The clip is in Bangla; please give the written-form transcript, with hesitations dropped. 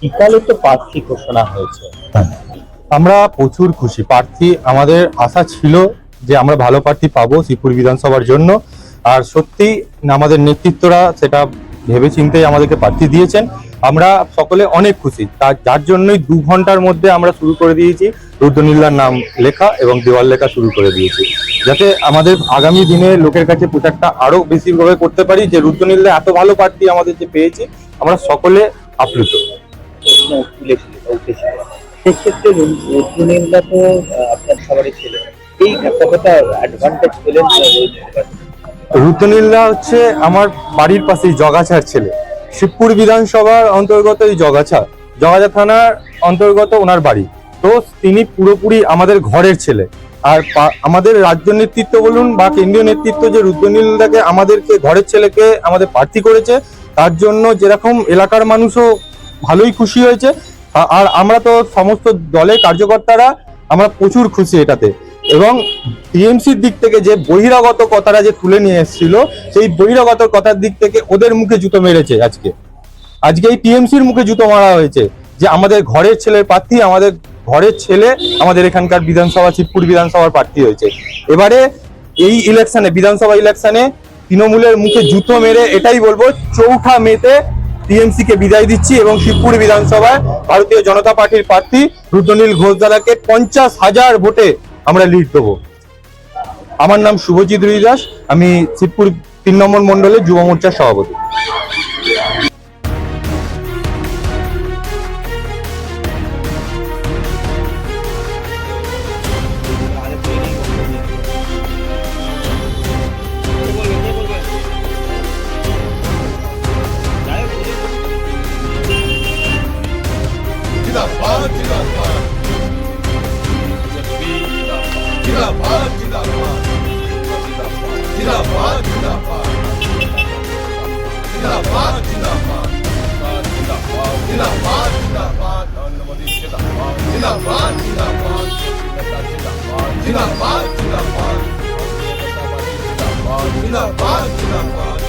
বিকালে তো প্রার্থী ঘোষণা হয়েছে। আমরা প্রচুর খুশি। প্রার্থী আমাদের আশা ছিল যে আমরা ভালো প্রার্থী পাবো শ্রীপুর বিধানসভার জন্য, আর সত্যি আমাদের নেতৃত্বরা সেটা ভেবেচিন্তেই আমাদেরকে প্রার্থী দিয়েছেন। আমরা সকলে অনেক খুশি, যার জন্যই 2 ঘন্টার মধ্যে আমরা শুরু করে দিয়েছি রুদ্রনীলার নাম লেখা এবং দেওয়াল লেখা শুরু করে দিয়েছি, যাতে আমাদের আগামী দিনে লোকের কাছে প্রচারটা আরো বেশিভাবে করতে পারি যে রুদ্রনীলা এত ভালো প্রার্থী আমাদের যে পেয়েছি। আমরা সকলে আপ্লুত। প্রশ্ন উঠেছিল সেক্ষেত্রে রুদ্রনীলা তো আপনার সবারই ছিল, এই কতটা অ্যাডভান্টেজ পেলেন? রুদ্রনীলা হচ্ছে আমার বাড়ির পাশেই জগাছার ছেলে। শিবপুর বিধানসভার অন্তর্গত এই জগাছা থানার অন্তর্গত ওনার বাড়ি। তো তিনি পুরোপুরি আমাদের ঘরের ছেলে। আর আমাদের রাজ্য নেতৃত্ব বলুন বা কেন্দ্রীয় নেতৃত্ব যে রুদ্রনীলাকে আমাদেরকে ঘরের ছেলেকে আমাদের প্রার্থী করেছে, তার জন্য যেরকম এলাকার মানুষও ভালোই খুশি হয়েছে। আর আমরা তো সমস্ত দলের কার্যকর্তারা আমরা প্রচুর খুশি এটাতে। এবং টিএমসির দিক থেকে যে বহিরাগত কথাটা যে তুলে নিয়ে এসেছিল, সেই বহিরাগত কথার দিক থেকে ওদের মুখে জুতো মেরেছে। আজকে এই টিএমসির মুখে জুতো মারা হয়েছে যে আমাদের ঘরের ছেলের প্রার্থী, আমাদের ঘরের ছেলে আমাদের এখানকার বিধানসভা শিবপুর বিধানসভার প্রার্থী হয়েছে। এবারে এই ইলেকশনে, বিধানসভা ইলেকশনে তৃণমূলের মুখে জুতো মেরে এটাই বলবো, 4 মেতে টিএমসি কে বিদায় দিচ্ছি এবং শিবপুর বিধানসভায় ভারতীয় জনতা পার্টির প্রার্থী রুদ্রনীল ঘোষ দাদাকে 50,000 ভোটে আমরা লিড দেবো। আমার নাম শুভজিৎ রুইদাস, আমি শিবপুর 3 নম্বর মন্ডলের যুব মোর্চার সভাপতি। जिंदाबाद जिंदाबाद जिंदाबाद जिंदाबाद जिंदाबाद जिंदाबाद जिंदाबाद जिंदाबाद जिंदाबाद जिंदाबाद नरेंद्र मोदी जिंदाबाद जिंदाबाद जिंदाबाद जिंदाबाद जिंदाबाद जिंदाबाद जिंदाबाद जिंदाबाद